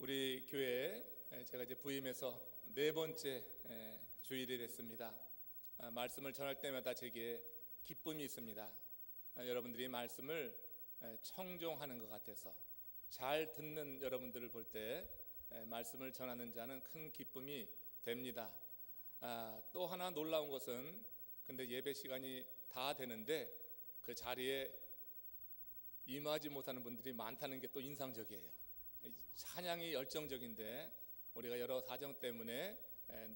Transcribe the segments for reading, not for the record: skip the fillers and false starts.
우리 교회에 제가 이제 부임해서 네 번째 주일이 됐습니다. 말씀을 전할 때마다 제게 기쁨이 있습니다. 여러분들이 말씀을 청종하는 것 같아서 잘 듣는 여러분들을 볼 때 말씀을 전하는 자는 큰 기쁨이 됩니다. 또 하나 놀라운 것은 근데 예배 시간이 다 되는데 그 자리에 임하지 못하는 분들이 많다는 게 또 인상적이에요. 찬양이 열정적인데 우리가 여러 사정 때문에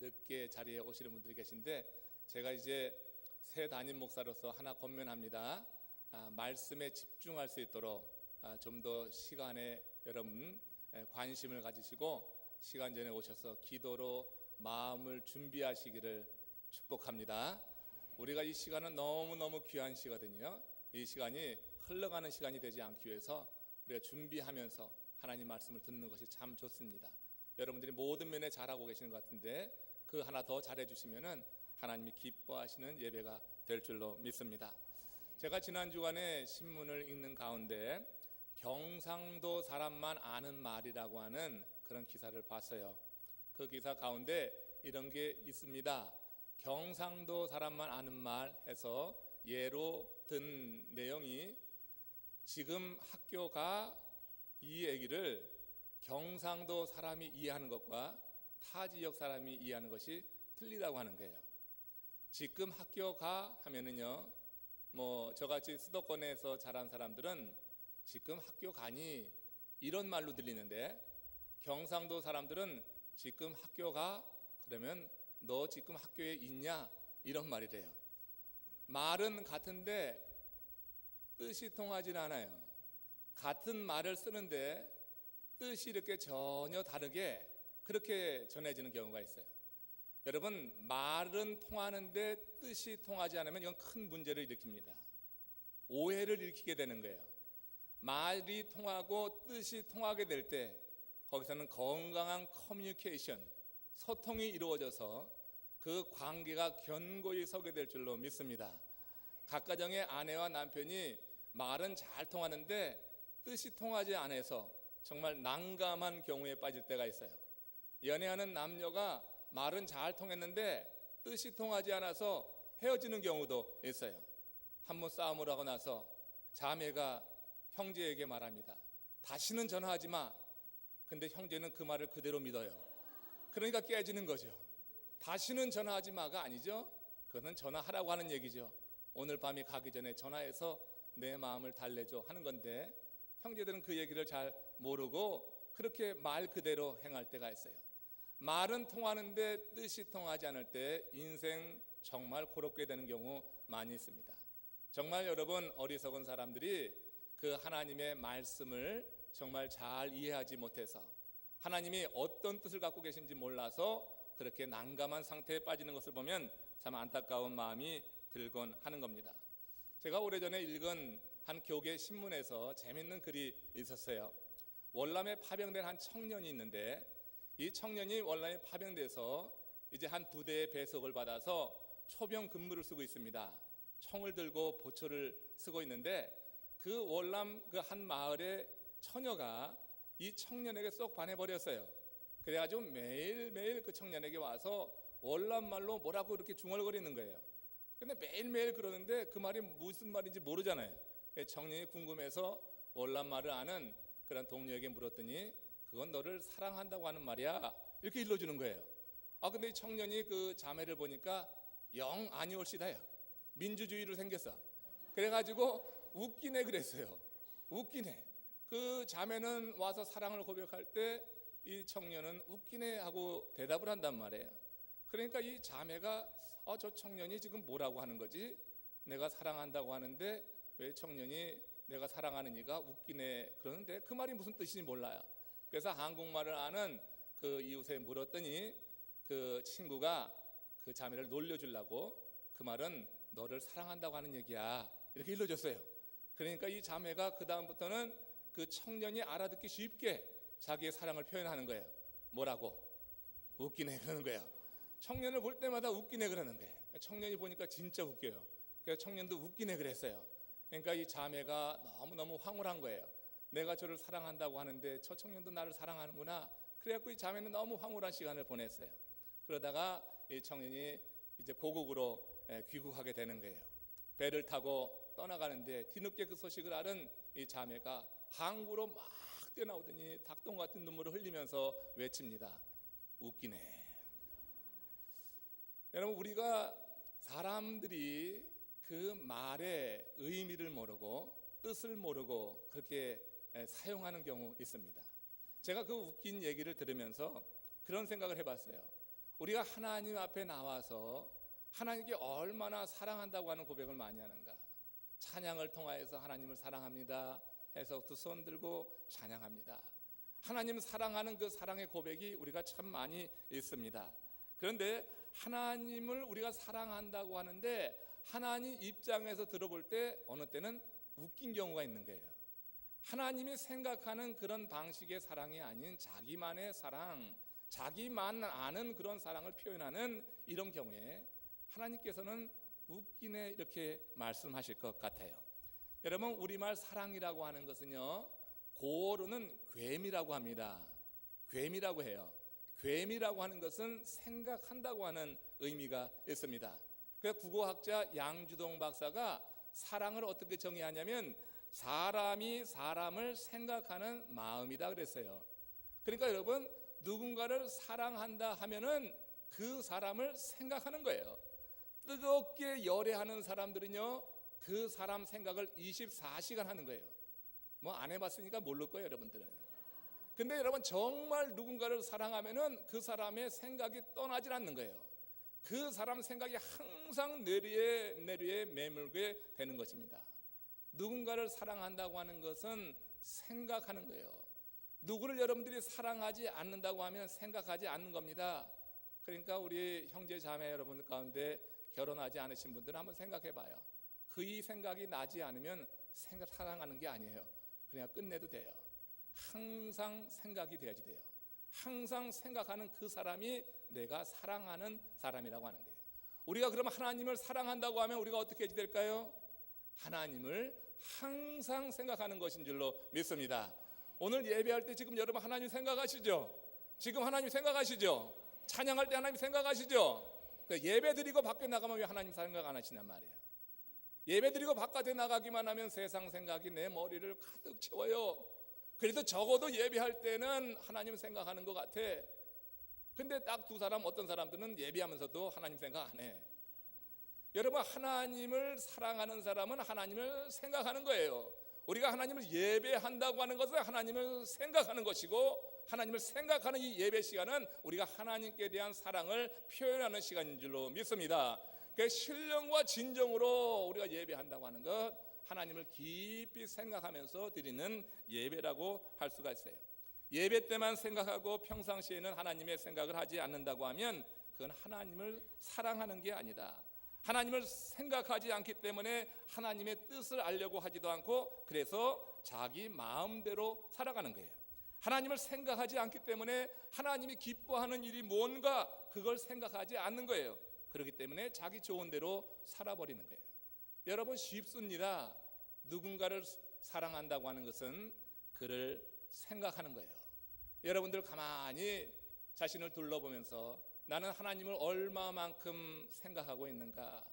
늦게 자리에 오시는 분들이 계신데 제가 이제 새 담임 목사로서 하나 권면합니다. 말씀에 집중할 수 있도록 좀 더 시간에 여러분 관심을 가지시고 시간 전에 오셔서 기도로 마음을 준비하시기를 축복합니다. 우리가 이 시간은 너무너무 귀한 시간이거든요. 이 시간이 흘러가는 시간이 되지 않기 위해서 우리가 준비하면서 하나님 말씀을 듣는 것이 참 좋습니다. 여러분들이 모든 면에 잘하고 계시는 것 같은데 그 하나 더 잘해 주시면은 하나님이 기뻐하시는 예배가 될 줄로 믿습니다. 제가 지난 주간에 신문을 읽는 가운데 경상도 사람만 아는 말이라고 하는 그런 기사를 봤어요. 그 기사 가운데 이런 게 있습니다. 경상도 사람만 아는 말 해서 예로 든 내용이 지금 학교가 이 얘기를 경상도 사람이 이해하는 것과 타 지역 사람이 이해하는 것이 틀리다고 하는 거예요. 지금 학교가 하면은요, 뭐 저같이 수도권에서 자란 사람들은 지금 학교 가니 이런 말로 들리는데 경상도 사람들은 지금 학교가 그러면 너 지금 학교에 있냐 이런 말이래요. 말은 같은데 뜻이 통하지는 않아요. 같은 말을 쓰는데 뜻이 이렇게 전혀 다르게 그렇게 전해지는 경우가 있어요. 여러분, 말은 통하는데 뜻이 통하지 않으면 이건 큰 문제를 일으킵니다. 오해를 일으키게 되는 거예요. 말이 통하고 뜻이 통하게 될 때 거기서는 건강한 커뮤니케이션, 소통이 이루어져서 그 관계가 견고히 서게 될 줄로 믿습니다. 각 가정의 아내와 남편이 말은 잘 통하는데 뜻이 통하지 않아서 정말 난감한 경우에 빠질 때가 있어요. 연애하는 남녀가 말은 잘 통했는데 뜻이 통하지 않아서 헤어지는 경우도 있어요. 한번 싸움을 하고 나서 자매가 형제에게 말합니다. 다시는 전화하지 마. 근데 형제는 그 말을 그대로 믿어요. 그러니까 깨지는 거죠. 다시는 전화하지 마가 아니죠. 그것은 전화하라고 하는 얘기죠. 오늘 밤이 가기 전에 전화해서 내 마음을 달래줘 하는 건데 형제들은 그 얘기를 잘 모르고 그렇게 말 그대로 행할 때가 있어요. 말은 통하는데 뜻이 통하지 않을 때 인생 정말 고롭게 되는 경우 많이 있습니다. 정말 여러분, 어리석은 사람들이 그 하나님의 말씀을 정말 잘 이해하지 못해서 하나님이 어떤 뜻을 갖고 계신지 몰라서 그렇게 난감한 상태에 빠지는 것을 보면 참 안타까운 마음이 들곤 하는 겁니다. 제가 오래전에 읽은 한 교계 신문에서 재밌는 글이 있었어요. 월남에 파병된 한 청년이 있는데 이 청년이 월남에 파병돼서 이제 한 부대의 배속을 받아서 초병 근무를 쓰고 있습니다. 총을 들고 보초를 쓰고 있는데 그 월남 그 한 마을의 처녀가 이 청년에게 쏙 반해버렸어요. 그래가지고 매일매일 그 청년에게 와서 월남말로 뭐라고 이렇게 중얼거리는 거예요. 근데 매일매일 그러는데 그 말이 무슨 말인지 모르잖아요. 청년이 궁금해서 월남말을 아는 그런 동료에게 물었더니 그건 너를 사랑한다고 하는 말이야 이렇게 일러주는 거예요. 근데 이 청년이 그 자매를 보니까 영 아니올시다요. 민주주의로 생겼어. 그래가지고 웃기네 그랬어요. 웃기네. 그 자매는 와서 사랑을 고백할 때 이 청년은 웃기네 하고 대답을 한단 말이에요. 그러니까 이 자매가 저 청년이 지금 뭐라고 하는 거지? 내가 사랑한다고 하는데 왜 청년이 내가 사랑하는 이가 웃기네 그러는데 그 말이 무슨 뜻인지 몰라요. 그래서 한국말을 아는 그 이웃에 물었더니 그 친구가 그 자매를 놀려주려고 그 말은 너를 사랑한다고 하는 얘기야 이렇게 일러줬어요. 그러니까 이 자매가 그 다음부터는 그 청년이 알아듣기 쉽게 자기의 사랑을 표현하는 거예요. 뭐라고? 웃기네 그러는 거예요. 청년을 볼 때마다 웃기네 그러는 거예요. 청년이 보니까 진짜 웃겨요. 그래서 청년도 웃기네 그랬어요. 그러니까 이 자매가 너무너무 황홀한 거예요. 내가 저를 사랑한다고 하는데 저 청년도 나를 사랑하는구나. 그래갖고 이 자매는 너무 황홀한 시간을 보냈어요. 그러다가 이 청년이 이제 고국으로 귀국하게 되는 거예요. 배를 타고 떠나가는데 뒤늦게 그 소식을 알은 이 자매가 항구로 막 뛰어나오더니 닭똥 같은 눈물을 흘리면서 외칩니다. 웃기네. 여러분, 우리가 사람들이 그 말의 의미를 모르고 뜻을 모르고 그렇게 사용하는 경우 있습니다. 제가 그 웃긴 얘기를 들으면서 그런 생각을 해봤어요. 우리가 하나님 앞에 나와서 하나님께 얼마나 사랑한다고 하는 고백을 많이 하는가. 찬양을 통하여서 하나님을 사랑합니다 해서 두 손 들고 찬양합니다. 하나님 사랑하는 그 사랑의 고백이 우리가 참 많이 있습니다. 그런데 하나님을 우리가 사랑한다고 하는데 하나님 입장에서 들어볼 때 어느 때는 웃긴 경우가 있는 거예요. 하나님이 생각하는 그런 방식의 사랑이 아닌 자기만의 사랑, 자기만 아는 그런 사랑을 표현하는 이런 경우에 하나님께서는 웃기네 이렇게 말씀하실 것 같아요. 여러분, 우리말 사랑이라고 하는 것은요, 고어로는 괴미라고 합니다. 괴미라고 해요. 괴미라고 하는 것은 생각한다고 하는 의미가 있습니다. 그 국어학자 양주동 박사가 사랑을 어떻게 정의하냐면 사람이 사람을 생각하는 마음이다 그랬어요. 그러니까 여러분, 누군가를 사랑한다 하면은 그 사람을 생각하는 거예요. 뜨겁게 열애하는 사람들은요, 그 사람 생각을 24시간 하는 거예요. 뭐 안 해봤으니까 모를 거예요, 여러분들은. 근데 여러분, 정말 누군가를 사랑하면은 그 사람의 생각이 떠나질 않는 거예요. 그 사람 생각이 항상 뇌리에 매물게 되는 것입니다. 누군가를 사랑한다고 하는 것은 생각하는 거예요. 누구를 여러분들이 사랑하지 않는다고 하면 생각하지 않는 겁니다. 그러니까 우리 형제 자매 여러분들 가운데 결혼하지 않으신 분들은 한번 생각해 봐요. 그의 생각이 나지 않으면 사랑하는 게 아니에요. 그냥 끝내도 돼요. 항상 생각이 돼야지 돼요. 항상 생각하는 그 사람이 내가 사랑하는 사람이라고 하는 거예요. 우리가 그러면 하나님을 사랑한다고 하면 우리가 어떻게 해야 될까요? 하나님을 항상 생각하는 것인 줄로 믿습니다. 오늘 예배할 때 지금 여러분 하나님 생각하시죠? 지금 하나님 생각하시죠? 찬양할 때 하나님 생각하시죠? 예배 드리고 밖에 나가면 왜 하나님 생각 안 하시냔 말이야. 예배 드리고 바깥에 나가기만 하면 세상 생각이 내 머리를 가득 채워요. 그래도 적어도 예배할 때는 하나님 생각하는 것 같아. 근데 딱 두 사람, 어떤 사람들은 예배하면서도 하나님 생각 안 해. 여러분, 하나님을 사랑하는 사람은 하나님을 생각하는 거예요. 우리가 하나님을 예배한다고 하는 것은 하나님을 생각하는 것이고, 하나님을 생각하는 이 예배 시간은 우리가 하나님께 대한 사랑을 표현하는 시간인 줄로 믿습니다. 그 신령과 진정으로 우리가 예배한다고 하는 것, 하나님을 깊이 생각하면서 드리는 예배라고 할 수가 있어요. 예배 때만 생각하고 평상시에는 하나님의 생각을 하지 않는다고 하면 그건 하나님을 사랑하는 게 아니다. 하나님을 생각하지 않기 때문에 하나님의 뜻을 알려고 하지도 않고, 그래서 자기 마음대로 살아가는 거예요. 하나님을 생각하지 않기 때문에 하나님이 기뻐하는 일이 뭔가 그걸 생각하지 않는 거예요. 그렇기 때문에 자기 좋은 대로 살아버리는 거예요. 여러분, 쉽습니다. 누군가를 사랑한다고 하는 것은 그를 생각하는 거예요. 여러분들 가만히 자신을 둘러보면서 나는 하나님을 얼마만큼 생각하고 있는가,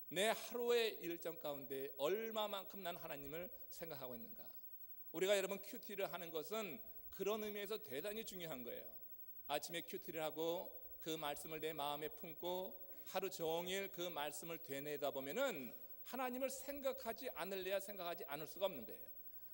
내 하루의 일정 가운데 얼마만큼 난 하나님을 생각하고 있는가. 우리가 여러분 큐티를 하는 것은 그런 의미에서 대단히 중요한 거예요. 아침에 큐티를 하고 그 말씀을 내 마음에 품고 하루 종일 그 말씀을 되뇌다 보면은 하나님을 생각하지 않을래야 생각하지 않을 수가 없는 거예요.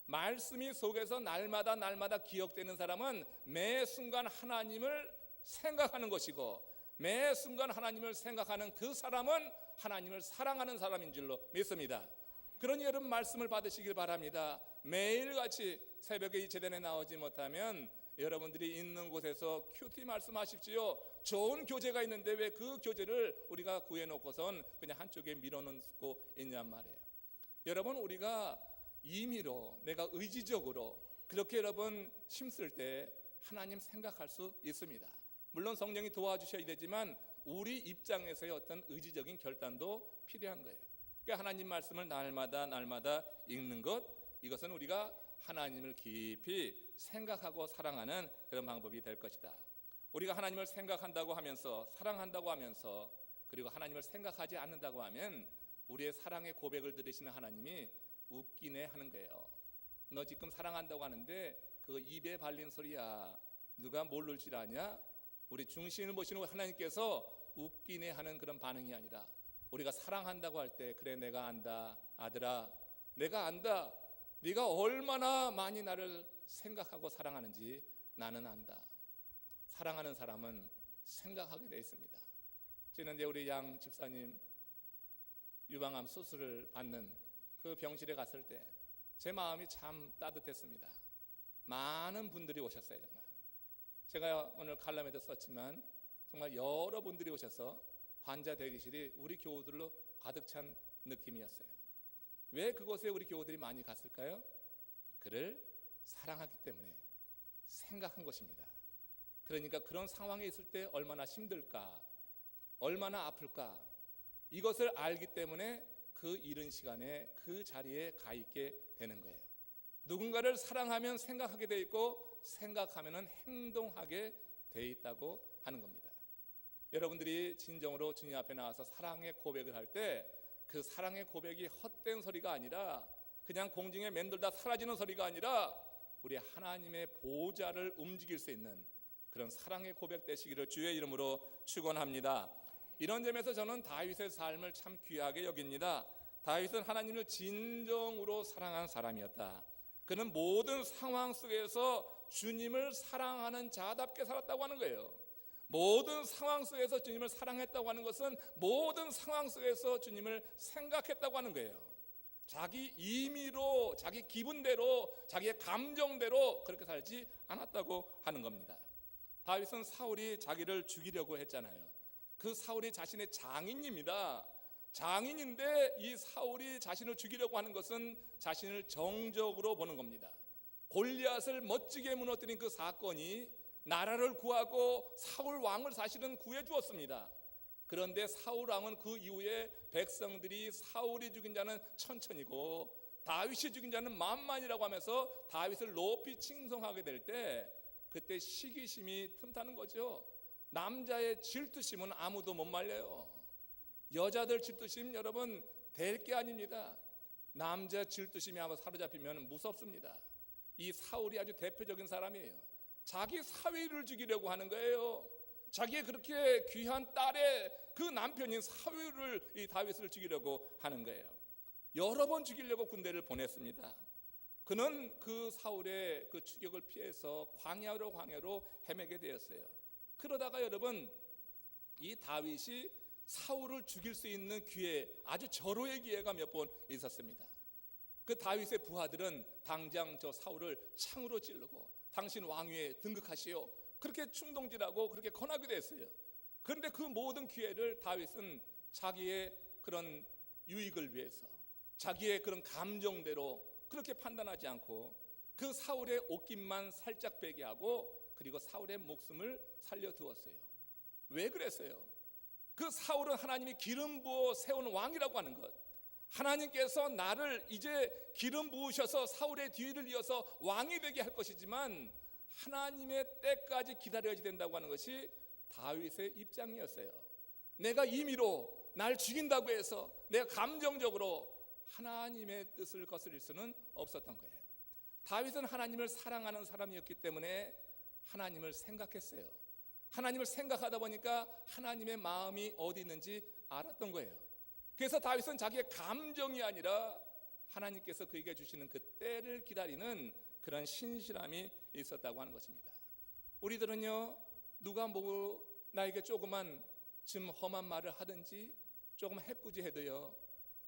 말씀이 속에서 날마다 기억되는 사람은 매 순간 하나님을 생각하는 것이고, 매 순간 하나님을 생각하는 그 사람은 하나님을 사랑하는 사람인 줄로 믿습니다. 그러니 여러분 말씀을 받으시길 바랍니다. 매일같이 새벽에 이 제단에 나오지 못하면 여러분들이 있는 곳에서 큐티 말씀하십시오. 좋은 교재가 있는데 왜 그 교재를 우리가 구해놓고선 그냥 한쪽에 밀어놓고 있냔 말이에요. 여러분, 우리가 임의로, 내가 의지적으로 그렇게 여러분 힘쓸 때 하나님 생각할 수 있습니다. 물론 성령이 도와주셔야 되지만 우리 입장에서의 어떤 의지적인 결단도 필요한 거예요. 그러니까 하나님 말씀을 날마다 읽는 것, 이것은 우리가 하나님을 깊이 생각하고 사랑하는 그런 방법이 될 것이다. 우리가 하나님을 생각한다고 하면서, 사랑한다고 하면서, 그리고 하나님을 생각하지 않는다고 하면 우리의 사랑의 고백을 들으시는 하나님이 웃기네 하는 거예요. 너 지금 사랑한다고 하는데 그거 입에 발린 소리야. 누가 모를 줄 아냐? 우리 중심을 보시는 하나님께서 웃기네 하는 그런 반응이 아니라, 우리가 사랑한다고 할 때, 그래 내가 안다 아들아, 내가 안다. 네가 얼마나 많이 나를 생각하고 사랑하는지 나는 안다. 사랑하는 사람은 생각하게 되어 있습니다. 저는 이제 우리 양 집사님 유방암 수술을 받는 그 병실에 갔을 때 제 마음이 참 따뜻했습니다. 많은 분들이 오셨어요. 정말 제가 오늘 칼럼에도 썼지만 정말 여러분들이 오셔서 환자 대기실이 우리 교우들로 가득 찬 느낌이었어요. 왜 그곳에 우리 교우들이 많이 갔을까요? 그를 사랑하기 때문에, 생각한 것입니다. 그러니까 그런 상황에 있을 때 얼마나 힘들까, 얼마나 아플까, 이것을 알기 때문에 그 이른 시간에 그 자리에 가 있게 되는 거예요. 누군가를 사랑하면 생각하게 돼 있고, 생각하면 행동하게 돼 있다고 하는 겁니다. 여러분들이 진정으로 주님 앞에 나와서 사랑의 고백을 할 때 그 사랑의 고백이 헛된 소리가 아니라, 그냥 공중에 맴돌다 사라지는 소리가 아니라 우리 하나님의 보좌를 움직일 수 있는 그런 사랑의 고백 되시기를 주의 이름으로 축원합니다. 이런 점에서 저는 다윗의 삶을 참 귀하게 여깁니다. 다윗은 하나님을 진정으로 사랑한 사람이었다. 그는 모든 상황 속에서 주님을 사랑하는 자답게 살았다고 하는 거예요. 모든 상황 속에서 주님을 사랑했다고 하는 것은 모든 상황 속에서 주님을 생각했다고 하는 거예요. 자기 임의로, 자기 기분대로, 자기의 감정대로 그렇게 살지 않았다고 하는 겁니다. 다윗은 사울이 자기를 죽이려고 했잖아요. 그 사울이 자신의 장인입니다. 장인인데 이 사울이 자신을 죽이려고 하는 것은 자신을 정적으로 보는 겁니다. 골리앗을 멋지게 무너뜨린 그 사건이 나라를 구하고 사울 왕을 사실은 구해 주었습니다. 그런데 사울 왕은 그 이후에 백성들이 사울이 죽인 자는 천천이고 다윗이 죽인 자는 만만이라고 하면서 다윗을 높이 칭송하게 될 때, 그때 시기심이 틈타는 거죠. 남자의 질투심은 아무도 못 말려요. 여자들 질투심 여러분 될 게 아닙니다. 남자 질투심이 한번 사로잡히면 무섭습니다. 이 사울이 아주 대표적인 사람이에요. 자기 사위를 죽이려고 하는 거예요. 자기의 그렇게 귀한 딸의 그 남편인 사위를, 이 다윗을 죽이려고 하는 거예요. 여러 번 죽이려고 군대를 보냈습니다. 그는 그 사울의 그 추격을 피해서 광야로 헤매게 되었어요. 그러다가 여러분, 이 다윗이 사울을 죽일 수 있는 기회, 아주 절호의 기회가 몇 번 있었습니다. 그 다윗의 부하들은 당장 저 사울을 창으로 찌르고 당신 왕위에 등극하시오, 그렇게 충동질하고 그렇게 권하기도 했어요. 그런데 그 모든 기회를 다윗은 자기의 그런 유익을 위해서, 자기의 그런 감정대로 그렇게 판단하지 않고 그 사울의 옷깃만 살짝 베게 하고, 그리고 사울의 목숨을 살려두었어요. 왜 그랬어요? 그 사울은 하나님이 기름 부어 세운 왕이라고 하는 것, 하나님께서 나를 이제 기름 부으셔서 사울의 뒤를 이어서 왕이 되게 할 것이지만 하나님의 때까지 기다려야 된다고 하는 것이 다윗의 입장이었어요. 내가 임의로 날 죽인다고 해서 내가 감정적으로 하나님의 뜻을 거스릴 수는 없었던 거예요. 다윗은 하나님을 사랑하는 사람이었기 때문에 하나님을 생각했어요. 하나님을 생각하다 보니까 하나님의 마음이 어디 있는지 알았던 거예요. 그래서 다윗은 자기의 감정이 아니라 하나님께서 그에게 주시는 그 때를 기다리는 그런 신실함이 있었다고 하는 것입니다. 우리들은요, 누가 뭐 나에게 조그만 좀 험한 말을 하든지 조금 해꾸지해도요,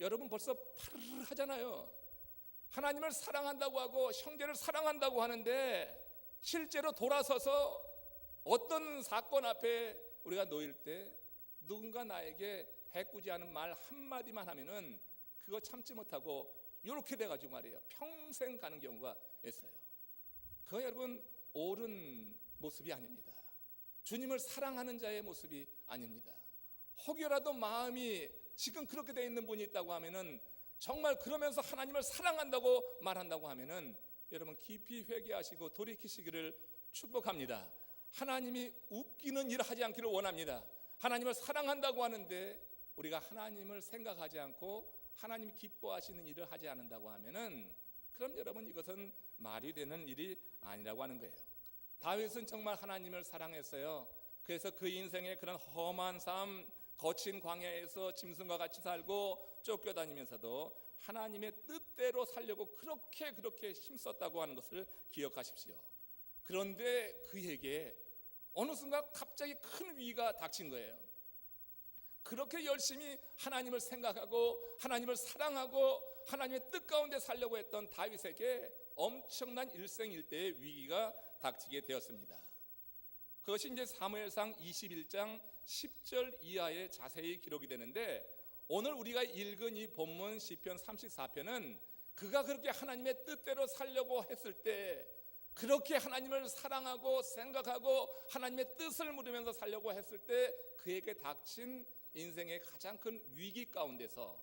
여러분 벌써 파르르 하잖아요. 하나님을 사랑한다고 하고 형제를 사랑한다고 하는데 실제로 돌아서서 어떤 사건 앞에 우리가 놓일 때 누군가 나에게 해꾸지하는 말 한마디만 하면은 그거 참지 못하고 이렇게 돼가지고 말이에요, 평생 가는 경우가 있어요. 그거 여러분 옳은 모습이 아닙니다. 주님을 사랑하는 자의 모습이 아닙니다. 혹여라도 마음이 지금 그렇게 돼 있는 분이 있다고 하면은, 정말 그러면서 하나님을 사랑한다고 말한다고 하면은 여러분 깊이 회개하시고 돌이키시기를 축복합니다. 하나님이 웃기는 일을 하지 않기를 원합니다. 하나님을 사랑한다고 하는데 우리가 하나님을 생각하지 않고 하나님이 기뻐하시는 일을 하지 않는다고 하면은, 그럼 여러분 이것은 말이 되는 일이 아니라고 하는 거예요. 다윗은 정말 하나님을 사랑했어요. 그래서 그 인생의 그런 험한 삶, 거친 광야에서 짐승과 같이 살고 쫓겨다니면서도 하나님의 뜻대로 살려고 그렇게 힘썼다고 하는 것을 기억하십시오. 그런데 그에게 어느 순간 갑자기 큰 위기가 닥친 거예요. 그렇게 열심히 하나님을 생각하고 하나님을 사랑하고 하나님의 뜻 가운데 살려고 했던 다윗에게 엄청난 일생일대의 위기가 닥치게 되었습니다. 그것이 이제 사무엘상 21장 10절 이하에 자세히 기록이 되는데, 오늘 우리가 읽은 이 본문 시편 34편은 그가 그렇게 하나님의 뜻대로 살려고 했을 때, 그렇게 하나님을 사랑하고 생각하고 하나님의 뜻을 물으면서 살려고 했을 때 그에게 닥친 인생의 가장 큰 위기 가운데서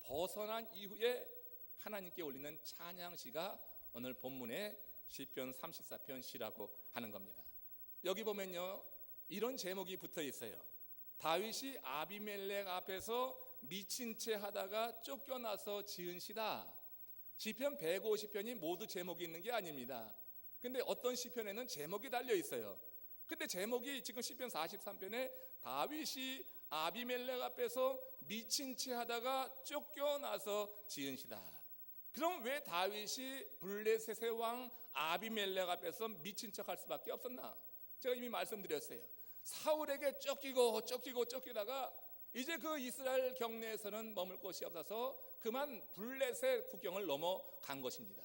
벗어난 이후에 하나님께 올리는 찬양시가 오늘 본문의 시편 34편 시라고 하는 겁니다. 여기 보면요, 이런 제목이 붙어 있어요. 다윗이 아비멜렉 앞에서 미친 채 하다가 쫓겨나서 지은 시다. 시편 150편이 모두 제목이 있는 게 아닙니다. 근데 어떤 시편에는 제목이 달려 있어요. 근데 제목이 지금 시편 43편에 다윗이 아비멜렉 앞에서 미친 채 하다가 쫓겨나서 지은 시다. 그럼 왜 다윗이 블레셋의 왕 아비멜렉 앞에서 미친 척할 수밖에 없었나? 제가 이미 말씀드렸어요. 사울에게 쫓기다가 이제 그 이스라엘 경내에서는 머물 곳이 없어서 그만 블레셋 국경을 넘어간 것입니다.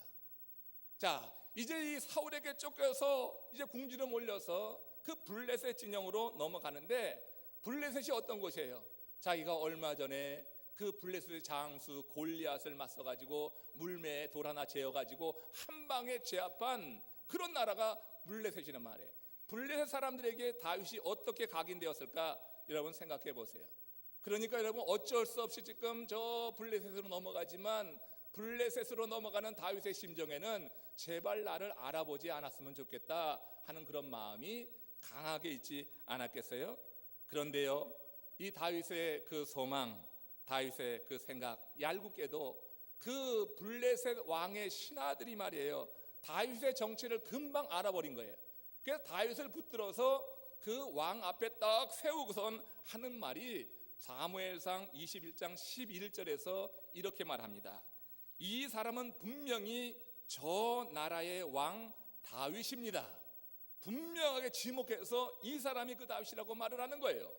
자, 이제 이 사울에게 쫓겨서 이제 궁지로 몰려서 그 블레셋 진영으로 넘어가는데, 블레셋이 어떤 곳이에요? 자기가 얼마 전에 그 블레셋의 장수 골리앗을 맞서가지고 물매에 돌 하나 재어가지고 한 방에 제압한 그런 나라가 블레셋이란 말이에요. 블레셋 사람들에게 다윗이 어떻게 각인되었을까? 여러분 생각해 보세요. 그러니까 여러분 어쩔 수 없이 지금 저 블레셋으로 넘어가지만, 블레셋으로 넘어가는 다윗의 심정에는 제발 나를 알아보지 않았으면 좋겠다 하는 그런 마음이 강하게 있지 않았겠어요? 그런데요, 이 다윗의 그 소망, 다윗의 그 생각, 얄궂게도 그 블레셋 왕의 신하들이 말이에요, 다윗의 정체를 금방 알아버린 거예요. 그래서 다윗을 붙들어서 그 왕 앞에 딱 세우고선 하는 말이 사무엘상 21장 11절에서 이렇게 말합니다. 이 사람은 분명히 저 나라의 왕 다윗입니다. 분명하게 지목해서 이 사람이 그 다윗이라고 말을 하는 거예요.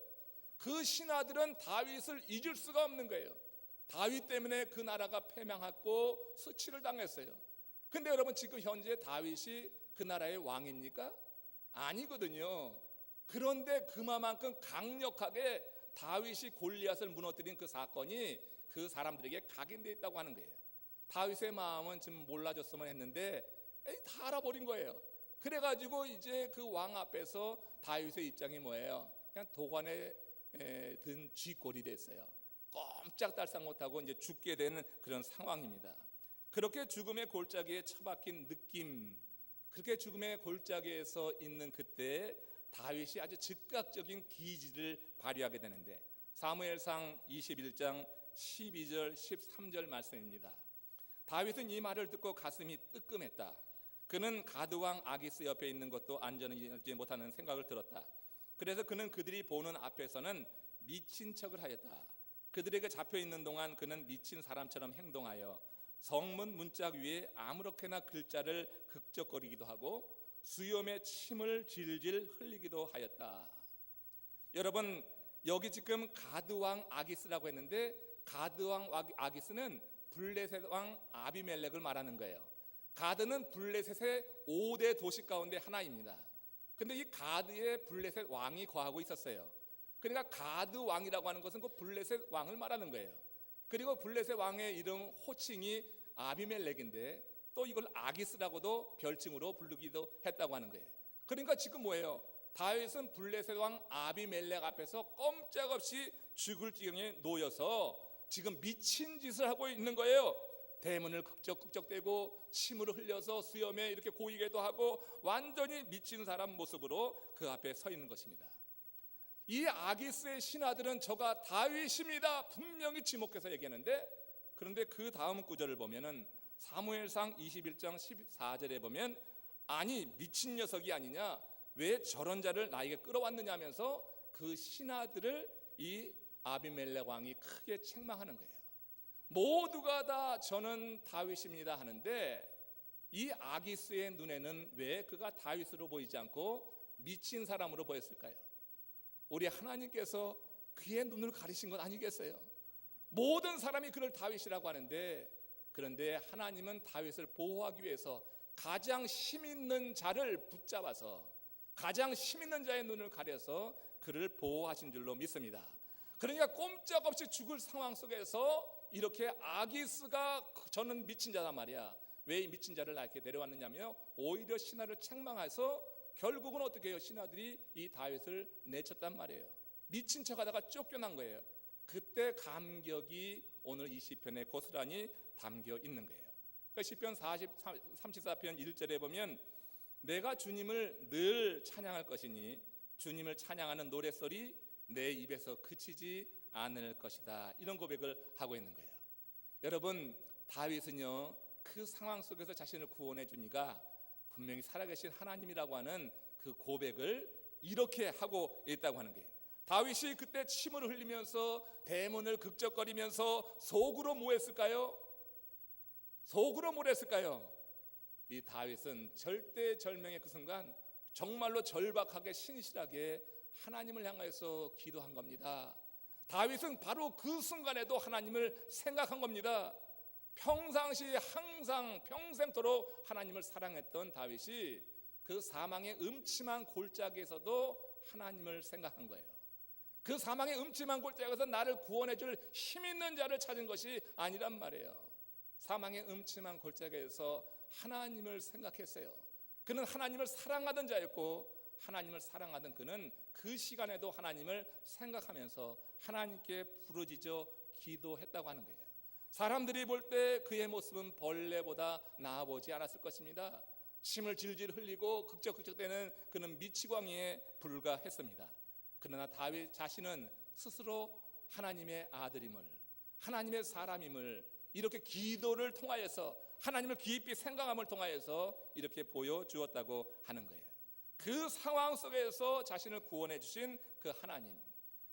그 신하들은 다윗을 잊을 수가 없는 거예요. 다윗 때문에 그 나라가 패망했고 수치를 당했어요. 근데 여러분 지금 현재 다윗이 그 나라의 왕입니까? 아니거든요. 그런데 그만큼 강력하게 다윗이 골리앗을 무너뜨린 그 사건이 그 사람들에게 각인되어 있다고 하는 거예요. 다윗의 마음은 지금 몰라줬으면 했는데 다 알아버린 거예요. 그래가지고 이제 그 왕 앞에서 다윗의 입장이 뭐예요? 그냥 도관에 든 쥐꼴이 됐어요. 꼼짝달싹 못하고 이제 죽게 되는 그런 상황입니다. 그렇게 죽음의 골짜기에 처박힌 느낌, 그렇게 죽음의 골짜기에서 있는 그때 다윗이 아주 즉각적인 기지를 발휘하게 되는데, 사무엘상 21장 12절 13절 말씀입니다. 다윗은 이 말을 듣고 가슴이 뜨끔했다. 그는 가드왕 아기스 옆에 있는 것도 안전하지 못하는 생각을 들었다. 그래서 그는 그들이 보는 앞에서는 미친 척을 하였다. 그들에게 잡혀 있는 동안 그는 미친 사람처럼 행동하여 성문 문짝 위에 아무렇게나 글자를 극적거리기도 하고 수염에 침을 질질 흘리기도 하였다. 여러분 여기 지금 가드왕 아기스라고 했는데, 가드왕 아기스는 블레셋 왕 아비멜렉을 말하는 거예요. 가드는 블레셋의 5대 도시 가운데 하나입니다. 근데 이 가드에 블레셋 왕이 거하고 있었어요. 그러니까 가드 왕이라고 하는 것은 그 블레셋 왕을 말하는 거예요. 그리고 블레셋 왕의 이름 호칭이 아비멜렉인데 또 이걸 아기스라고도 별칭으로 부르기도 했다고 하는 거예요. 그러니까 지금 뭐예요? 다윗은 블레셋 왕 아비멜렉 앞에서 꼼짝없이 죽을 지경에 놓여서 지금 미친 짓을 하고 있는 거예요. 대문을 극적극적대고 침으로 흘려서 수염에 이렇게 고이게도 하고 완전히 미친 사람 모습으로 그 앞에 서 있는 것입니다. 이 아기스의 신하들은 저가 다윗입니다 분명히 지목해서 얘기하는데, 그런데 그 다음 구절을 보면은 사무엘상 21장 14절에 보면 아니 미친 녀석이 아니냐, 왜 저런 자를 나에게 끌어왔느냐 하면서 그 신하들을 이 아비멜렉 왕이 크게 책망하는 거예요. 모두가 다 저는 다윗입니다 하는데 이 아기스의 눈에는 왜 그가 다윗으로 보이지 않고 미친 사람으로 보였을까요? 우리 하나님께서 그의 눈을 가리신 것 아니겠어요? 모든 사람이 그를 다윗이라고 하는데, 그런데 하나님은 다윗을 보호하기 위해서 가장 힘 있는 자를 붙잡아서 가장 힘 있는 자의 눈을 가려서 그를 보호하신 줄로 믿습니다. 그러니까 꼼짝없이 죽을 상황 속에서 이렇게 아기스가 저는 미친 자단 말이야, 왜 이 미친 자를 나에게 내려왔느냐며 오히려 신하를 책망해서 결국은 어떻게 해요? 신하들이 이 다윗을 내쳤단 말이에요. 미친 척하다가 쫓겨난 거예요. 그때 감격이 오늘 이 시편에 고스란히 담겨 있는 거예요. 그러니까 시편 34편 1절에 보면 내가 주님을 늘 찬양할 것이니 주님을 찬양하는 노랫소리 내 입에서 그치지 않을 것이다, 이런 고백을 하고 있는 거예요. 여러분, 다윗은요 그 상황 속에서 자신을 구원해 주니까 분명히 살아계신 하나님이라고 하는 그 고백을 이렇게 하고 있다고 하는 거예요. 다윗이 그때 침을 흘리면서 대문을 극적거리면서 속으로 뭐 했을까요? 속으로 뭘 했을까요? 이 다윗은 절대절명의 그 순간 정말로 절박하게 신실하게 하나님을 향해서 기도한 겁니다. 다윗은 바로 그 순간에도 하나님을 생각한 겁니다. 평상시 항상 평생토록 하나님을 사랑했던 다윗이 그 사망의 음침한 골짜기에서도 하나님을 생각한 거예요. 그 사망의 음침한 골짜기에서 나를 구원해 줄 힘 있는 자를 찾은 것이 아니란 말이에요. 사망의 음침한 골짜기에서 하나님을 생각했어요. 그는 하나님을 사랑하던 자였고, 하나님을 사랑하던 그는 그 시간에도 하나님을 생각하면서 하나님께 부르짖어 기도했다고 하는 거예요. 사람들이 볼 때 그의 모습은 벌레보다 나아 보지 않았을 것입니다. 침을 질질 흘리고 극적극적대는 그는 미치광이에 불과했습니다. 그러나 다윗 자신은 스스로 하나님의 아들임을, 하나님의 사람임을 이렇게 기도를 통하여서 하나님을 깊이 생각함을 통하여서 이렇게 보여주었다고 하는 거예요. 그 상황 속에서 자신을 구원해 주신 그 하나님,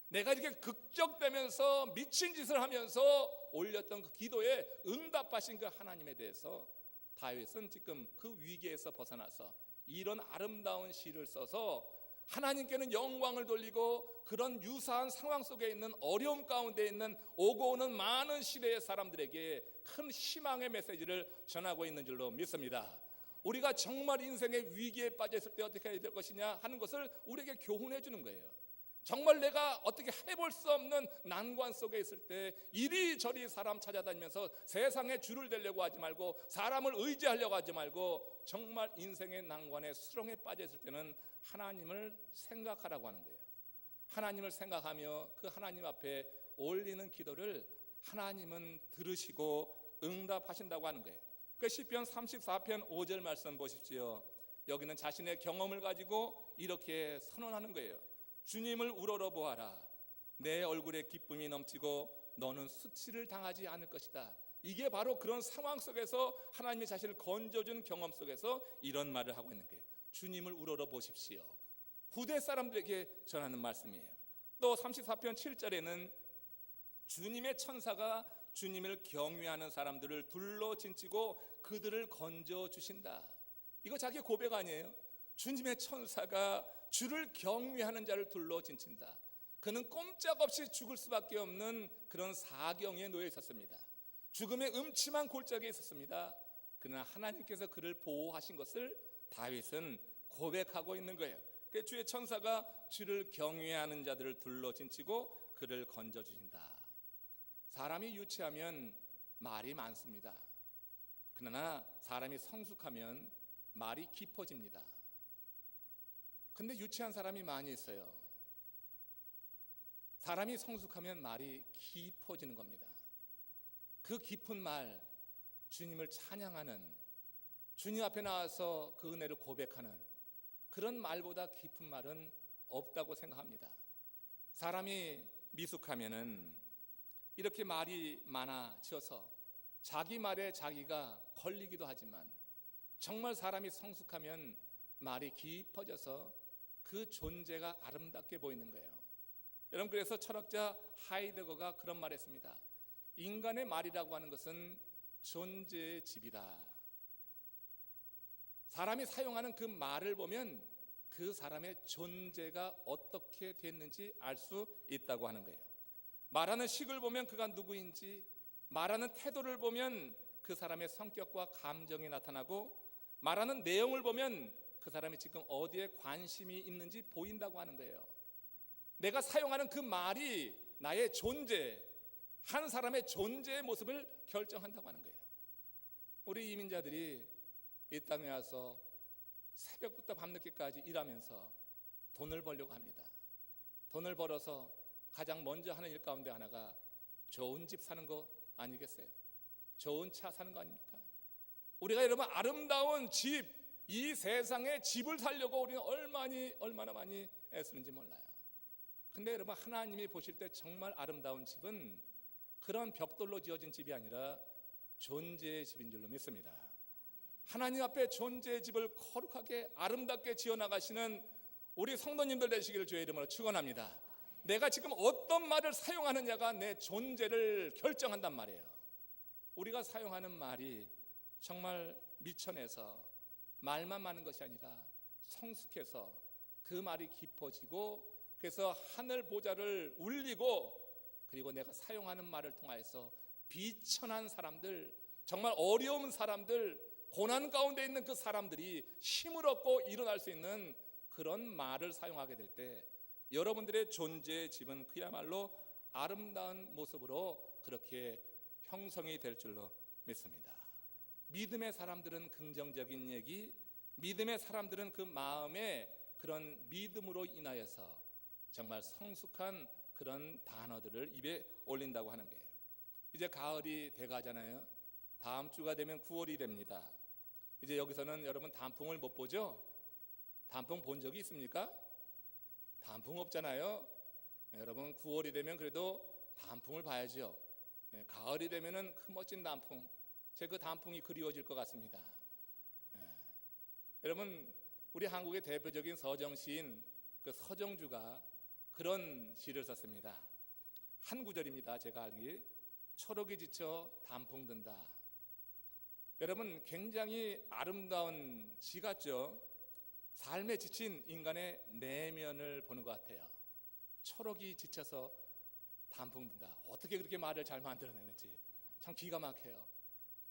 내가 이렇게 극적되면서 미친 짓을 하면서 올렸던 그 기도에 응답하신 그 하나님에 대해서 다윗은 지금 그 위기에서 벗어나서 이런 아름다운 시를 써서 하나님께는 영광을 돌리고 그런 유사한 상황 속에 있는 어려움 가운데 있는 오고 오는 많은 시대의 사람들에게 큰 희망의 메시지를 전하고 있는 줄로 믿습니다. 우리가 정말 인생의 위기에 빠져 있을 때 어떻게 해야 될 것이냐 하는 것을 우리에게 교훈해 주는 거예요. 정말 내가 어떻게 해볼 수 없는 난관 속에 있을 때 이리저리 사람 찾아다니면서 세상에 줄을 대려고 하지 말고 사람을 의지하려고 하지 말고 정말 인생의 난관에 수렁에 빠져 있을 때는 하나님을 생각하라고 하는 거예요. 하나님을 생각하며 그 하나님 앞에 올리는 기도를 하나님은 들으시고 응답하신다고 하는 거예요. 그 시편 34편 5절 말씀 보십시오. 여기는 자신의 경험을 가지고 이렇게 선언하는 거예요. 주님을 우러러 보아라. 내 얼굴에 기쁨이 넘치고 너는 수치를 당하지 않을 것이다. 이게 바로 그런 상황 속에서 하나님이 자신을 건져준 경험 속에서 이런 말을 하고 있는 거예요. 주님을 우러러 보십시오. 후대 사람들에게 전하는 말씀이에요. 또 34편 7절에는 주님의 천사가 주님을 경외하는 사람들을 둘러 진치고 그들을 건져 주신다. 이거 자기 고백 아니에요? 주님의 천사가 주를 경외하는 자를 둘러 진친다. 그는 꼼짝없이 죽을 수밖에 없는 그런 사경에 놓여 있었습니다. 죽음의 음침한 골짜기에 있었습니다. 그러나 하나님께서 그를 보호하신 것을 다윗은 고백하고 있는 거예요. 그 주의 천사가 주를 경외하는 자들을 둘러 진치고 그를 건져 주신다. 사람이 유치하면 말이 많습니다. 그러나 사람이 성숙하면 말이 깊어집니다. 근데 유치한 사람이 많이 있어요. 사람이 성숙하면 말이 깊어지는 겁니다. 그 깊은 말, 주님을 찬양하는, 주님 앞에 나와서 그 은혜를 고백하는 그런 말보다 깊은 말은 없다고 생각합니다. 사람이 미숙하면은 이렇게 말이 많아져서 자기 말에 자기가 걸리기도 하지만, 정말 사람이 성숙하면 말이 깊어져서 그 존재가 아름답게 보이는 거예요. 여러분, 그래서 철학자 하이데거가 그런 말을 했습니다. 인간의 말이라고 하는 것은 존재의 집이다. 사람이 사용하는 그 말을 보면 그 사람의 존재가 어떻게 됐는지 알 수 있다고 하는 거예요. 말하는 식을 보면 그가 누구인지, 말하는 태도를 보면 그 사람의 성격과 감정이 나타나고, 말하는 내용을 보면 그 사람이 지금 어디에 관심이 있는지 보인다고 하는 거예요. 내가 사용하는 그 말이 나의 존재, 한 사람의 존재의 모습을 결정한다고 하는 거예요. 우리 이민자들이 이 땅에 와서 새벽부터 밤늦게까지 일하면서 돈을 벌려고 합니다. 돈을 벌어서 가장 먼저 하는 일 가운데 하나가 좋은 집 사는 거 아니겠어요? 좋은 차 사는 거 아닙니까? 우리가 여러분 아름다운 집, 이 세상에 집을 살려고 우리는 얼마나 많이 애쓰는지 몰라요. 근데 여러분, 하나님이 보실 때 정말 아름다운 집은 그런 벽돌로 지어진 집이 아니라 존재의 집인 줄로 믿습니다. 하나님 앞에 존재의 집을 거룩하게 아름답게 지어나가시는 우리 성도님들 되시기를 주의 이름으로 축원합니다. 내가 지금 어떤 말을 사용하느냐가 내 존재를 결정한단 말이에요. 우리가 사용하는 말이 정말 미천해서 말만 많은 것이 아니라 성숙해서 그 말이 깊어지고, 그래서 하늘 보좌를 울리고, 그리고 내가 사용하는 말을 통하여서 비천한 사람들, 정말 어려운 사람들, 고난 가운데 있는 그 사람들이 힘을 얻고 일어날 수 있는 그런 말을 사용하게 될 때 여러분들의 존재의 집은 그야말로 아름다운 모습으로 그렇게 형성이 될 줄로 믿습니다. 믿음의 사람들은 긍정적인 얘기, 믿음의 사람들은 그 마음에 그런 믿음으로 인하여서 정말 성숙한 그런 단어들을 입에 올린다고 하는 거예요. 이제 가을이 돼가잖아요. 다음 주가 되면 9월이 됩니다. 이제 여기서는 여러분 단풍을 못 보죠? 단풍 본 적이 있습니까? 단풍 없잖아요. 여러분 9월이 되면 그래도 단풍을 봐야죠. 가을이 되면은 그 멋진 단풍, 제 그 단풍이 그리워질 것 같습니다. 여러분, 우리 한국의 대표적인 서정시인 그 서정주가 그런 시를 썼습니다. 한 구절입니다. 제가 알기, 초록이 지쳐 단풍 든다. 여러분, 굉장히 아름다운 시 같죠? 삶에 지친 인간의 내면을 보는 것 같아요. 초록이 지쳐서 단풍 든다. 어떻게 그렇게 말을 잘 만들어내는지 참 기가 막혀요.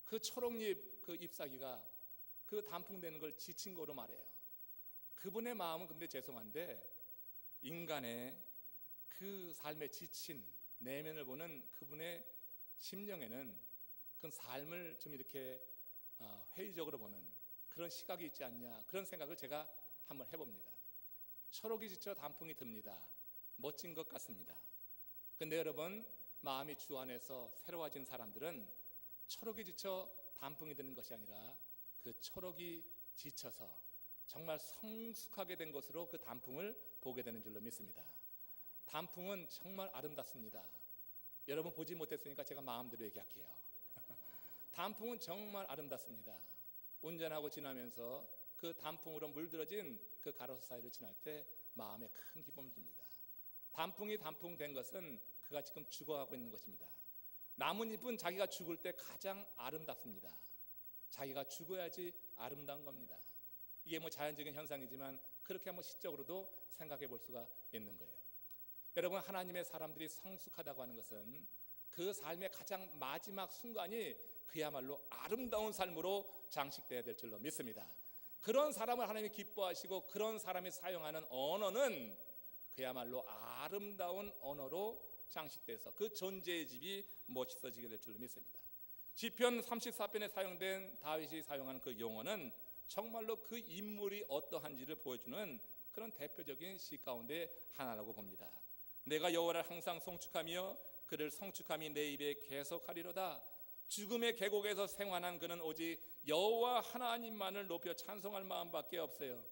그 초록잎 그 잎사귀가 그 단풍 되는 걸 지친 거로 말해요. 그분의 마음은 근데 죄송한데 인간의 그 삶에 지친 내면을 보는 그분의 심령에는 그 삶을 좀 이렇게 회의적으로 보는 그런 시각이 있지 않냐, 그런 생각을 제가 한번 해봅니다. 초록이 지쳐 단풍이 듭니다. 멋진 것 같습니다. 근데 여러분, 마음이 주 안에서 새로워진 사람들은 초록이 지쳐 단풍이 드는 것이 아니라 그 초록이 지쳐서 정말 성숙하게 된 것으로 그 단풍을 보게 되는 줄로 믿습니다. 단풍은 정말 아름답습니다. 여러분 보지 못했으니까 제가 마음대로 얘기할게요. 단풍은 정말 아름답습니다. 운전하고 지나면서 그 단풍으로 물들어진 그 가로수 사이를 지날 때 마음에 큰 기쁨을 줍니다. 단풍이 단풍 된 것은 그가 지금 죽어가고 있는 것입니다. 나뭇잎은 자기가 죽을 때 가장 아름답습니다. 자기가 죽어야지 아름다운 겁니다. 이게 뭐 자연적인 현상이지만 그렇게 한번 시적으로도 생각해 볼 수가 있는 거예요. 여러분, 하나님의 사람들이 성숙하다고 하는 것은 그 삶의 가장 마지막 순간이 그야말로 아름다운 삶으로 장식되어야 될 줄로 믿습니다. 그런 사람을 하나님이 기뻐하시고 그런 사람이 사용하는 언어는 그야말로 아름다운 언어로 장식돼서 그 존재의 집이 멋있어지게 될 줄로 믿습니다. 시편 34편에 사용된 다윗이 사용한 그 용어는 정말로 그 인물이 어떠한지를 보여주는 그런 대표적인 시 가운데 하나라고 봅니다. 내가 여호와를 항상 송축하며 그를 성축함이 내 입에 계속하리로다. 죽음의 계곡에서 생활한 그는 오직 여호와 하나님만을 높여 찬송할 마음밖에 없어요.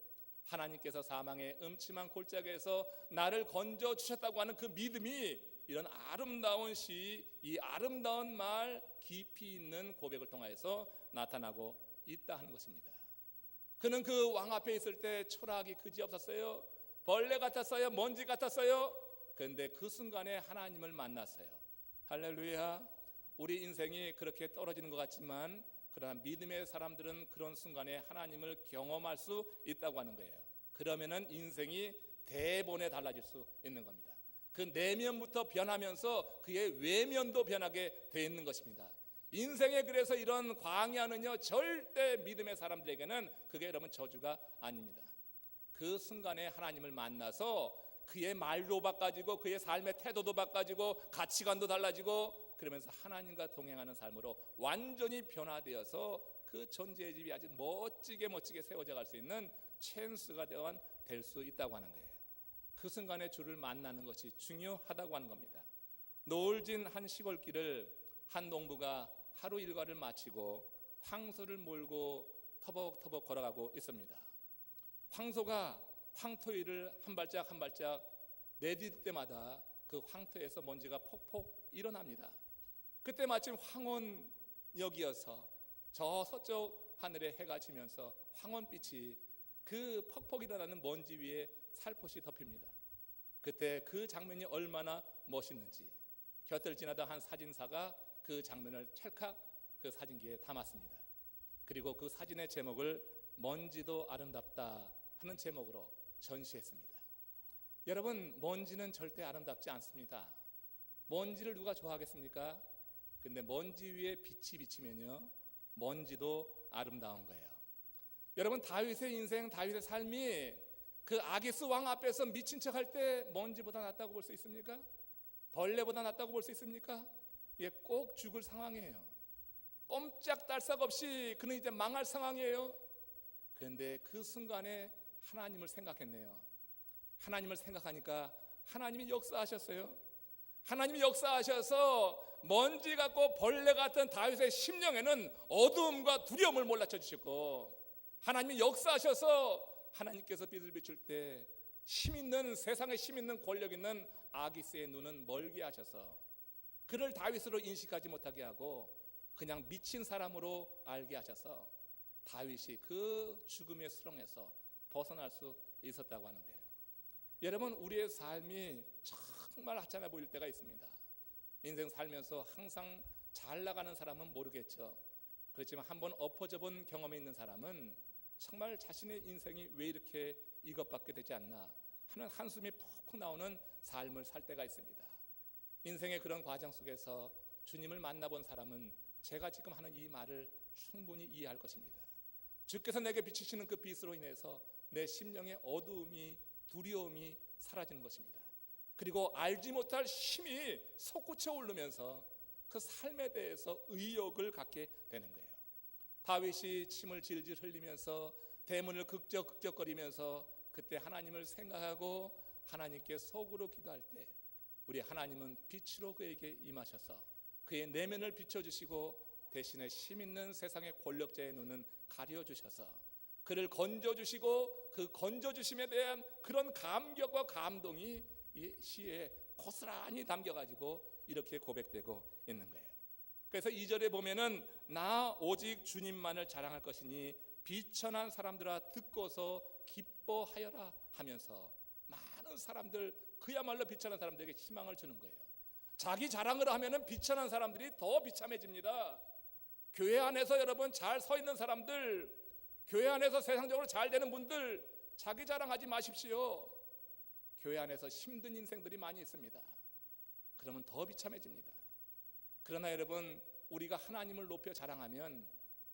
하나님께서 사망의 음침한 골짜기에서 나를 건져 주셨다고 하는 그 믿음이 이런 아름다운 시, 이 아름다운 말, 깊이 있는 고백을 통하여서 나타나고 있다 하는 것입니다. 그는 그 왕 앞에 있을 때 초라하기 그지없었어요. 벌레 같았어요. 먼지 같았어요. 그런데 그 순간에 하나님을 만났어요. 할렐루야. 우리 인생이 그렇게 떨어지는 것 같지만 그러나 믿음의 사람들은 그런 순간에 하나님을 경험할 수 있다고 하는 거예요. 그러면은 인생이 대본에 달라질 수 있는 겁니다. 그 내면부터 변하면서 그의 외면도 변하게 돼 있는 것입니다. 인생에 그래서 이런 광야는요 절대 믿음의 사람들에게는 그게 여러분 저주가 아닙니다. 그 순간에 하나님을 만나서 그의 말도 바꿔지고 그의 삶의 태도도 바꿔지고 가치관도 달라지고 그러면서 하나님과 동행하는 삶으로 완전히 변화되어서 그 존재의 집이 아주 멋지게 세워져 갈 수 있는 찬스가 될 수 있다고 하는 거예요. 그 순간에 주를 만나는 것이 중요하다고 하는 겁니다. 노을진 한 시골길을 한 농부가 하루 일과를 마치고 황소를 몰고 터벅터벅 걸어가고 있습니다. 황소가 황토위를 한 발짝 한 발짝 내딛을 때마다 그 황토에서 먼지가 폭폭 일어납니다. 그때 마침 황혼역이어서 저 서쪽 하늘에 해가 지면서 황혼빛이 그 퍽퍽 일어나는 먼지 위에 살포시 덮입니다. 그때 그 장면이 얼마나 멋있는지 곁을 지나던 한 사진사가 그 장면을 찰칵 그 사진기에 담았습니다. 그리고 그 사진의 제목을 먼지도 아름답다 하는 제목으로 전시했습니다. 여러분, 먼지는 절대 아름답지 않습니다. 먼지를 누가 좋아하겠습니까? 근데 먼지 위에 빛이 비치면요 먼지도 아름다운 거예요. 여러분, 다윗의 인생, 다윗의 삶이 그 아기스 왕 앞에서 미친 척 할 때 먼지보다 낫다고 볼 수 있습니까? 벌레보다 낫다고 볼 수 있습니까? 예, 꼭 죽을 상황이에요. 꼼짝달싹 없이 그는 이제 망할 상황이에요. 그런데 그 순간에 하나님을 생각했네요. 하나님을 생각하니까 하나님이 역사하셨어요. 하나님이 역사하셔서 먼지 같고 벌레 같은 다윗의 심령에는 어두움과 두려움을 몰라쳐 주셨고, 하나님이 역사하셔서 하나님께서 빛을 비출 때 힘있는, 세상에 힘있는 권력 있는 아기스의 눈은 멀게 하셔서 그를 다윗으로 인식하지 못하게 하고 그냥 미친 사람으로 알게 하셔서 다윗이 그 죽음의 수렁에서 벗어날 수 있었다고 하는 거예요. 여러분, 우리의 삶이 정말 하찮아 보일 때가 있습니다. 인생 살면서 항상 잘 나가는 사람은 모르겠죠. 그렇지만 한번 엎어져 본 경험이 있는 사람은 정말 자신의 인생이 왜 이렇게 이것밖에 되지 않나 하는 한숨이 푹푹 나오는 삶을 살 때가 있습니다. 인생의 그런 과정 속에서 주님을 만나본 사람은 제가 지금 하는 이 말을 충분히 이해할 것입니다. 주께서 내게 비추시는 그 빛으로 인해서 내 심령의 어두움이, 두려움이 사라지는 것입니다. 그리고 알지 못할 힘이 솟구쳐 오르면서 그 삶에 대해서 의욕을 갖게 되는 거예요. 다윗이 침을 질질 흘리면서 대문을 극적극적거리면서 그때 하나님을 생각하고 하나님께 속으로 기도할 때 우리 하나님은 빛으로 그에게 임하셔서 그의 내면을 비춰주시고 대신에 힘있는 세상의 권력자의 눈은 가려주셔서 그를 건져주시고 그 건져주심에 대한 그런 감격과 감동이 이 시에 고스란히 담겨가지고 이렇게 고백되고 있는 거예요. 그래서 2절에 보면은 나 오직 주님만을 자랑할 것이니 비천한 사람들아 듣고서 기뻐하여라 하면서 많은 사람들, 그야말로 비천한 사람들에게 희망을 주는 거예요. 자기 자랑을 하면은 비천한 사람들이 더 비참해집니다. 교회 안에서 여러분 잘 서 있는 사람들, 교회 안에서 세상적으로 잘 되는 분들 자기 자랑하지 마십시오. 교회 안에서 힘든 인생들이 많이 있습니다. 그러면 더 비참해집니다. 그러나 여러분, 우리가 하나님을 높여 자랑하면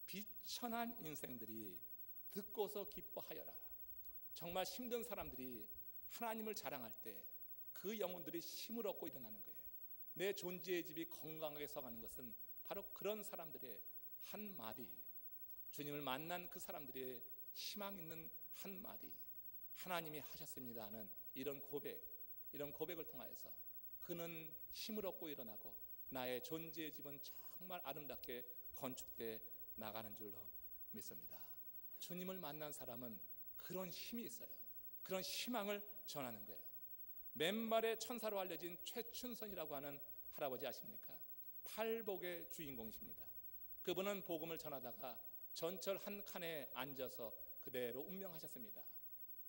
비천한 인생들이 듣고서 기뻐하여라. 정말 힘든 사람들이 하나님을 자랑할 때 그 영혼들이 힘을 얻고 일어나는 거예요. 내 존재의 집이 건강하게 서가는 것은 바로 그런 사람들의 한마디, 주님을 만난 그 사람들의 희망 있는 한마디, 하나님이 하셨습니다 하는 이런 고백, 이런 고백을 통하여서 그는 힘을 얻고 일어나고 나의 존재의 집은 정말 아름답게 건축돼 나가는 줄로 믿습니다. 주님을 만난 사람은 그런 힘이 있어요. 그런 희망을 전하는 거예요. 맨발의 천사로 알려진 최춘선이라고 하는 할아버지 아십니까? 팔복의 주인공이십니다. 그분은 복음을 전하다가 전철 한 칸에 앉아서 그대로 운명하셨습니다.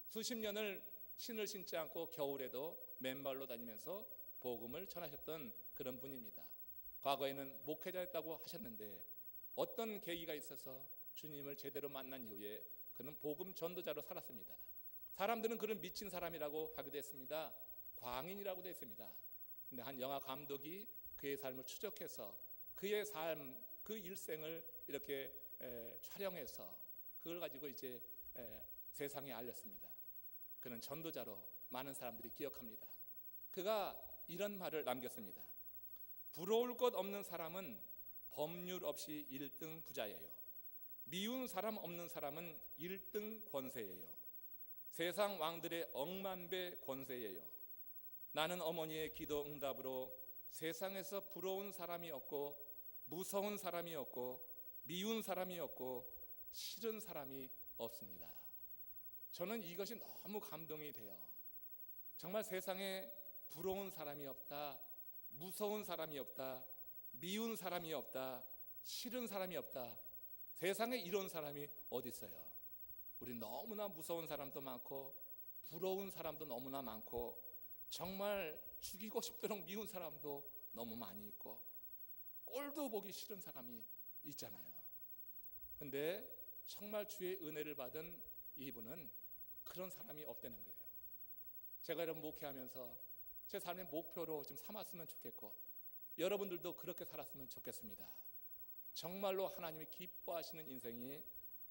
수십 년을 신을 신지 않고 겨울에도 맨발로 다니면서 복음을 전하셨던 그런 분입니다. 과거에는 목회자였다고 하셨는데 어떤 계기가 있어서 주님을 제대로 만난 이후에 그는 복음 전도자로 살았습니다. 사람들은 그를 미친 사람이라고 하기도 했습니다. 광인이라고도 했습니다. 근데 한 영화 감독이 그의 삶을 추적해서 그의 삶, 그 일생을 이렇게 촬영해서 그걸 가지고 이제 세상에 알렸습니다. 그는 전도자로 많은 사람들이 기억합니다. 그가 이런 말을 남겼습니다. 부러울 것 없는 사람은 법률 없이 1등 부자예요. 미운 사람 없는 사람은 1등 권세예요. 세상 왕들의 억만배 권세예요. 나는 어머니의 기도 응답으로 세상에서 부러운 사람이 없고 무서운 사람이 없고 미운 사람이 없고 싫은 사람이 없습니다. 저는 이것이 너무 감동이 돼요. 정말 세상에 부러운 사람이 없다, 무서운 사람이 없다, 미운 사람이 없다, 싫은 사람이 없다. 세상에 이런 사람이 어디 있어요? 우리 너무나 무서운 사람도 많고 부러운 사람도 너무나 많고 정말 죽이고 싶도록 미운 사람도 너무 많이 있고 꼴도 보기 싫은 사람이 있잖아요. 근데 정말 주의 은혜를 받은 이분은 그런 사람이 없다는 거예요. 제가 여러분 목회하면서 제 삶의 목표로 좀 삼았으면 좋겠고 여러분들도 그렇게 살았으면 좋겠습니다. 정말로 하나님이 기뻐하시는 인생이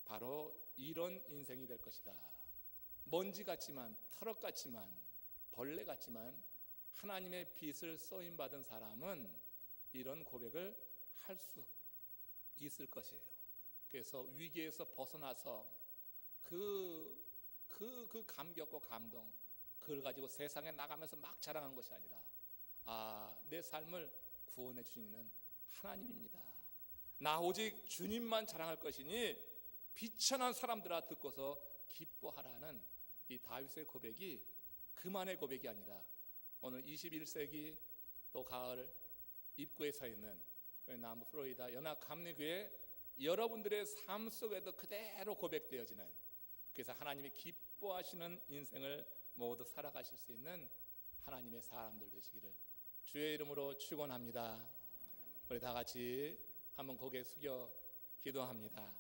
바로 이런 인생이 될 것이다. 먼지 같지만 터럭 같지만 벌레 같지만 하나님의 빛을 쏘임받은 사람은 이런 고백을 할 수 있을 것이에요. 그래서 위기에서 벗어나서 그 감격과 감동 그걸 가지고 세상에 나가면서 막 자랑한 것이 아니라 내 삶을 구원해 주시는 하나님입니다. 나 오직 주님만 자랑할 것이니 비천한 사람들아 듣고서 기뻐하라는 이 다윗의 고백이 그만의 고백이 아니라 오늘 21세기 또 가을 입구에 서 있는 남부 플로리다 연합감리교회 여러분들의 삶 속에도 그대로 고백되어지는, 그래서 하나님이 기뻐하시는 인생을 모두 살아가실 수 있는 하나님의 사람들 되시기를 주의 이름으로 축원합니다. 우리 다 같이 한번 고개 숙여 기도합니다.